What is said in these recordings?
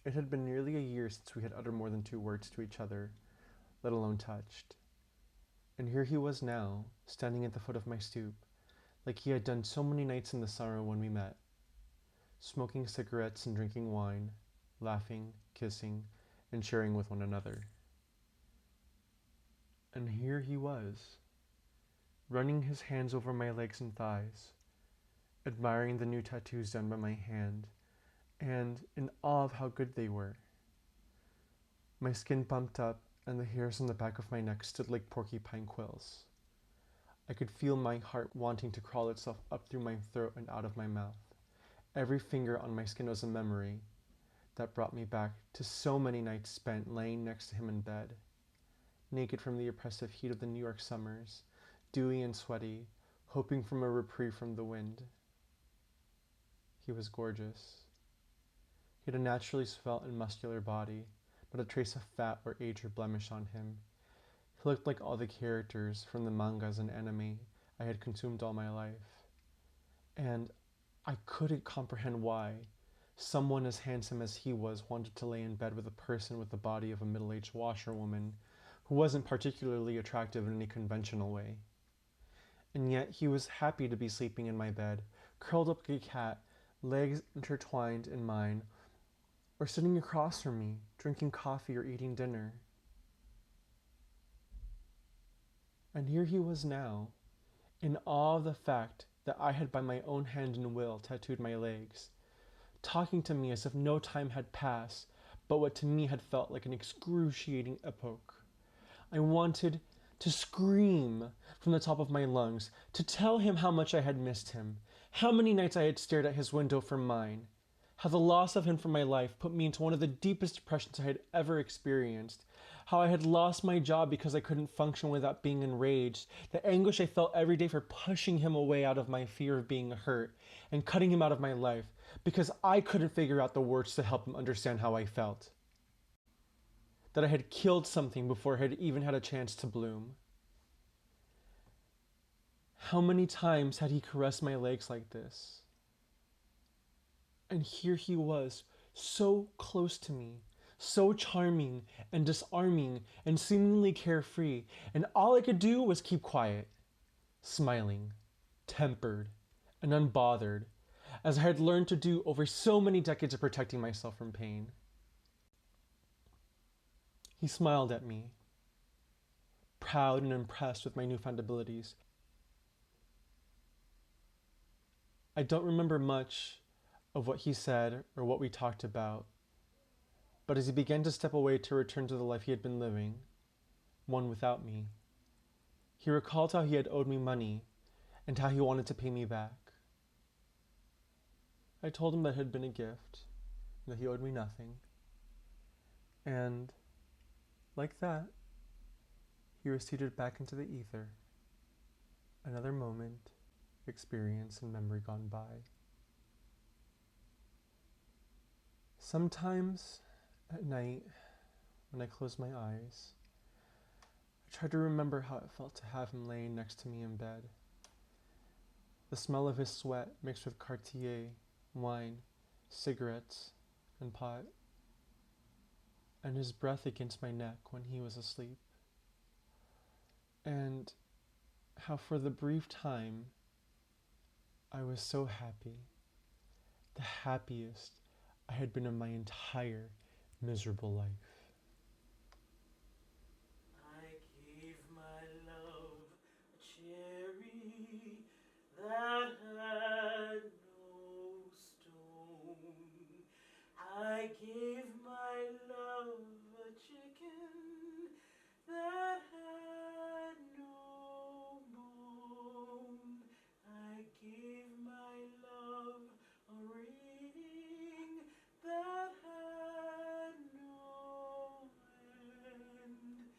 It had been nearly a year since we had uttered more than 2 words to each other, let alone touched. And here he was now, standing at the foot of my stoop, like he had done so many nights in the summer when we met, smoking cigarettes and drinking wine, laughing, kissing, and sharing with one another. And here he was, running his hands over my legs and thighs, admiring the new tattoos done by my hand, and in awe of how good they were. My skin pumped up, and the hairs on the back of my neck stood like porcupine quills. I could feel my heart wanting to crawl itself up through my throat and out of my mouth. Every finger on my skin was a memory that brought me back to so many nights spent laying next to him in bed, naked from the oppressive heat of the New York summers, dewy and sweaty, hoping for a reprieve from the wind. He was gorgeous. He had a naturally svelte and muscular body, not a trace of fat or age or blemish on him. He looked like all the characters from the mangas and anime I had consumed all my life. And I couldn't comprehend why someone as handsome as he was wanted to lay in bed with a person with the body of a middle-aged washerwoman who wasn't particularly attractive in any conventional way. And yet he was happy to be sleeping in my bed, curled up like a cat, legs intertwined in mine, or sitting across from me, drinking coffee or eating dinner. And here he was now, in awe of the fact that I had by my own hand and will tattooed my legs, talking to me as if no time had passed, but what to me had felt like an excruciating epoch. I wanted to scream from the top of my lungs, to tell him how much I had missed him, how many nights I had stared at his window from mine, how the loss of him from my life put me into one of the deepest depressions I had ever experienced, how I had lost my job because I couldn't function without being enraged, the anguish I felt every day for pushing him away out of my fear of being hurt, and cutting him out of my life because I couldn't figure out the words to help him understand how I felt. That I had killed something before it had even had a chance to bloom. How many times had he caressed my legs like this? And here he was, so close to me, so charming and disarming and seemingly carefree, and all I could do was keep quiet, smiling, tempered, and unbothered, as I had learned to do over so many decades of protecting myself from pain. He smiled at me, proud and impressed with my newfound abilities. I don't remember much of what he said or what we talked about, but as he began to step away to return to the life he had been living, one without me, he recalled how he had owed me money and how he wanted to pay me back. I told him that it had been a gift, and that he owed me nothing, and like that, he receded back into the ether. Another moment, experience, and memory gone by. Sometimes at night, when I close my eyes, I try to remember how it felt to have him laying next to me in bed. The smell of his sweat mixed with Cartier, wine, cigarettes, and pot, and his breath against my neck when he was asleep. And how for the brief time I was so happy, the happiest I had been in my entire miserable life. I gave my love a cherry that had no stone. I gave my love a chicken that had no bone. I gave my love a ring that had no end.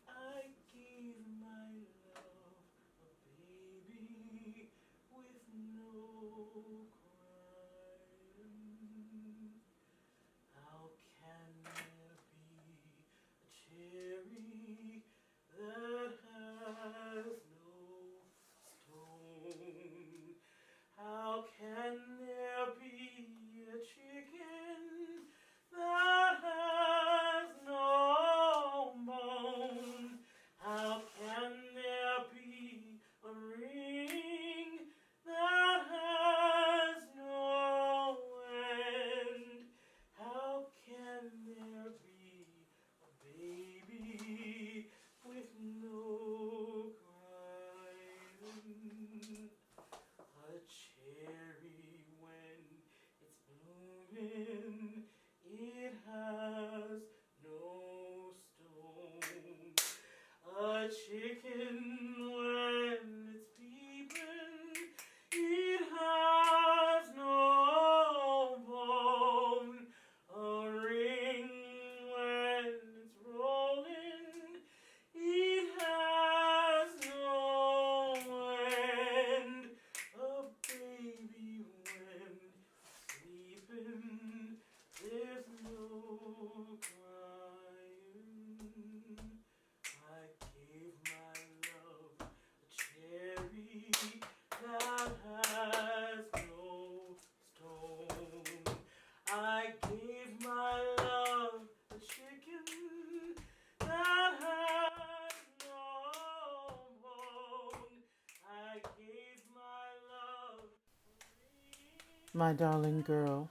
I gave my love a baby with no crime. How can there be a cherry that has no stone? How can there be crying. I gave my love a cherry that has no stone. I gave my love a chicken that has no bone. I gave my love a My ring darling girl,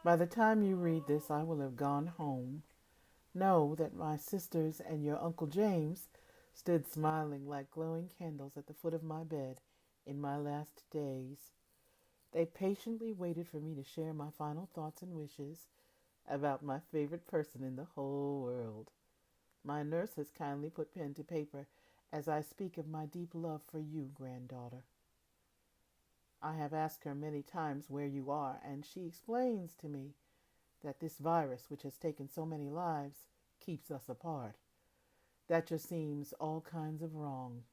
that by the has time you read this, I will have gone no home. Know that my sisters and your Uncle James stood smiling like glowing candles at the foot of my bed in my last days. They patiently waited for me to share my final thoughts and wishes about my favorite person in the whole world. My nurse has kindly put pen to paper as I speak of my deep love for you, granddaughter. I have asked her many times where you are, and she explains to me that this virus, which has taken so many lives, keeps us apart. That just seems all kinds of wrong.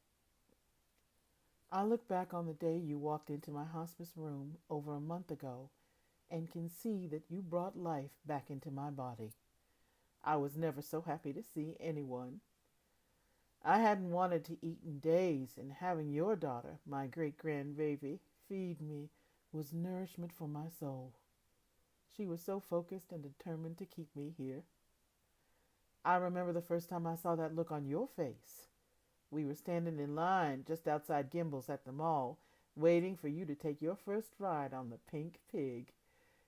I look back on the day you walked into my hospice room over a month ago and can see that you brought life back into my body. I was never so happy to see anyone. I hadn't wanted to eat in days, and having your daughter, my great grandbaby, feed me was nourishment for my soul. She was so focused and determined to keep me here. I remember the first time I saw that look on your face. We were standing in line just outside Gimbel's at the mall, waiting for you to take your first ride on the pink pig.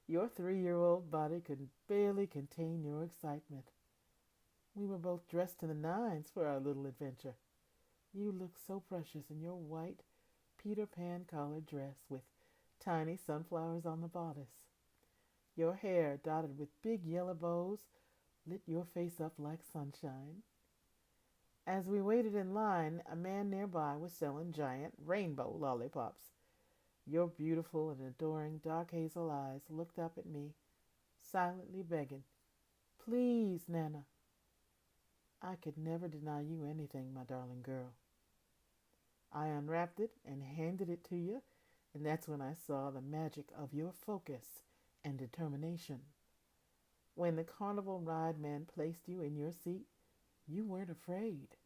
Your 3-year-old body could barely contain your excitement. We were both dressed to the nines for our little adventure. You looked so precious in your white Peter Pan collared dress with tiny sunflowers on the bodice. Your hair, dotted with big yellow bows, lit your face up like sunshine. As we waited in line, a man nearby was selling giant rainbow lollipops. Your beautiful and adoring dark hazel eyes looked up at me, silently begging, "Please, Nana." I could never deny you anything, my darling girl. I unwrapped it and handed it to you, and that's when I saw the magic of your focus and determination. When the carnival ride man placed you in your seat, you weren't afraid.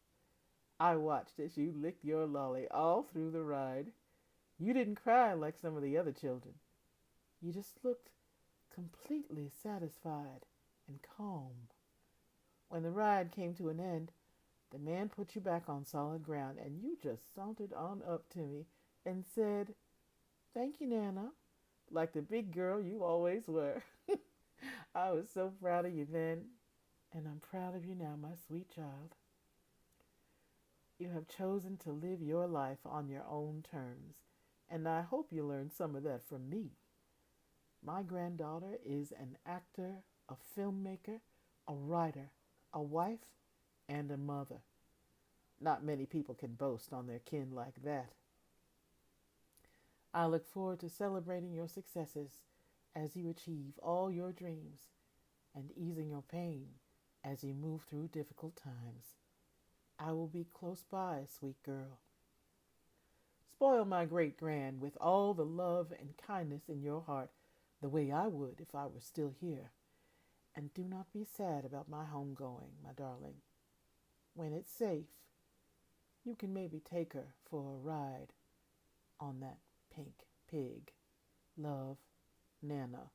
I watched as you licked your lolly all through the ride. You didn't cry like some of the other children. You just looked completely satisfied and calm. When the ride came to an end, the man put you back on solid ground, and you just sauntered on up to me and said, "Thank you, Nana," like the big girl you always were. I was so proud of you then, and I'm proud of you now, my sweet child. You have chosen to live your life on your own terms, and I hope you learned some of that from me. My granddaughter is an actor, a filmmaker, a writer, a wife, and a mother. Not many people can boast on their kin like that. I look forward to celebrating your successes as you achieve all your dreams and easing your pain as you move through difficult times. I will be close by, sweet girl. Spoil my great grand with all the love and kindness in your heart, the way I would if I were still here. And do not be sad about my homegoing, my darling. When it's safe, you can maybe take her for a ride on that pink pig. Love, Nana.